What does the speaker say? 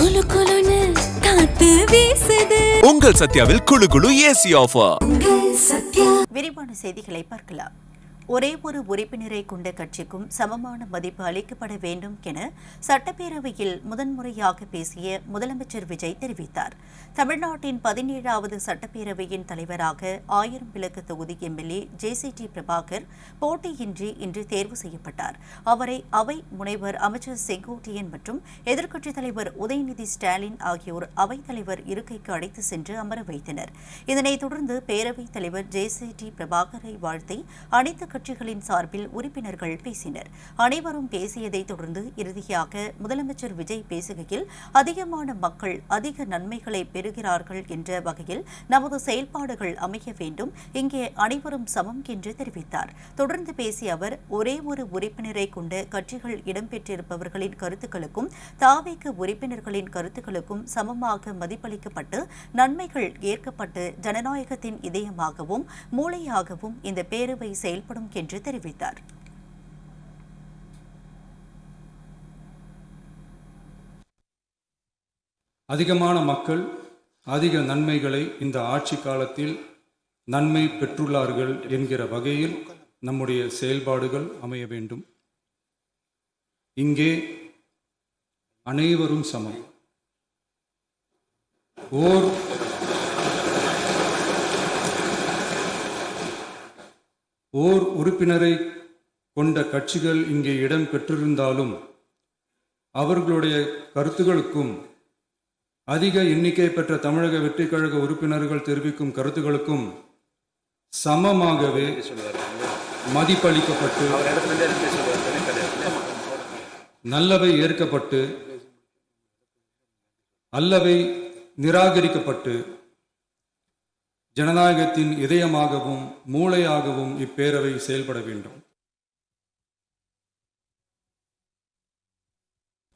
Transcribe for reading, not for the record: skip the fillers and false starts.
குளு குளுன்னு காத்து வீசுது. உங்கள் சத்யாவில் குளு குளு ஏசி ஆஃபர். விரிவான செய்திகளை பார்க்கலாம். ஒரே ஒரு உறுப்பினரை கொண்ட கட்சிக்கும் சமமான மதிப்பு அளிக்கப்பட வேண்டும் என சட்டப்பேரவையில் முதன்முறையாக பேசிய முதலமைச்சர் விஜய் தெரிவித்தார். தமிழ்நாட்டின் 17வது சட்டப்பேரவையின் தலைவராக 1000 விளக்கு தொகுதி எம்எல்ஏ ஜேசிடி பிரபாகர் போட்டியின்றி இன்று தேர்வு செய்யப்பட்டார். அவரை அவை முனைவர் அமைச்சர் செங்கோட்டையன் மற்றும் எதிர்க்கட்சித் தலைவர் உதயநிதி ஸ்டாலின் ஆகியோர் அவைத் தலைவர் இருக்கைக்கு அழைத்து சென்று அமர வைத்தனர். இதனைத் தொடர்ந்து பேரவைத் தலைவர் ஜேசிடி பிரபாகரை வாழ்த்தி அனைத்து கட்சிகளின் சார்பில் உறுப்பினர்கள் பேசினர். அனைவரும் பேசியதைத் தொடர்ந்து இறுதியாக முதலமைச்சர் விஜய் பேசுகையில், அதிகமான மக்கள் அதிக நன்மைகளை பெறுகிறார்கள் என்ற வகையில் நமது செயல்பாடுகள் அமைய வேண்டும், இங்கே அனைவரும் சமம் என்று தெரிவித்தார். தொடர்ந்து பேசிய அவர், ஒரே ஒரு உறுப்பினரை கொண்ட கட்சிகள் இடம்பெற்றிருப்பவர்களின் கருத்துக்களுக்கும் தாவேக்கு உறுப்பினர்களின் கருத்துக்களுக்கும் சமமாக மதிப்பளிக்கப்பட்டு நன்மைகள் ஏற்கப்பட்டு ஜனநாயகத்தின் இதயமாகவும் மூளையாகவும் இந்த பேரவை செயல்படும் என்று தெரிவித்தார். அதிகமான மக்கள் அதிக நன்மைகளை இந்த ஆட்சி காலத்தில் நன்மை பெற்றுள்ளார்கள் என்கிற வகையில் நம்முடைய செயல்பாடுகள் அமைய வேண்டும். இங்கே அனைவரும் சமம். ஓர் உறுப்பினரை கொண்ட கட்சிகள் இங்கே இடம் பெற்றிருந்தாலும் அவர்களுடைய கருத்துகளுக்கும் அதிக எண்ணிக்கை பெற்ற தமிழக வெற்றி கழக உறுப்பினர்கள் தெரிவிக்கும் கருத்துகளுக்கும் சமமாகவே மதிப்பளிக்கப்பட்டு நல்லவை ஏற்கப்பட்டு அல்லவை நிராகரிக்கப்பட்டு ஜனநாயகத்தின் இதயமாகவும் மூளையாகவும் இப்பேரவை செயல்பட வேண்டும்.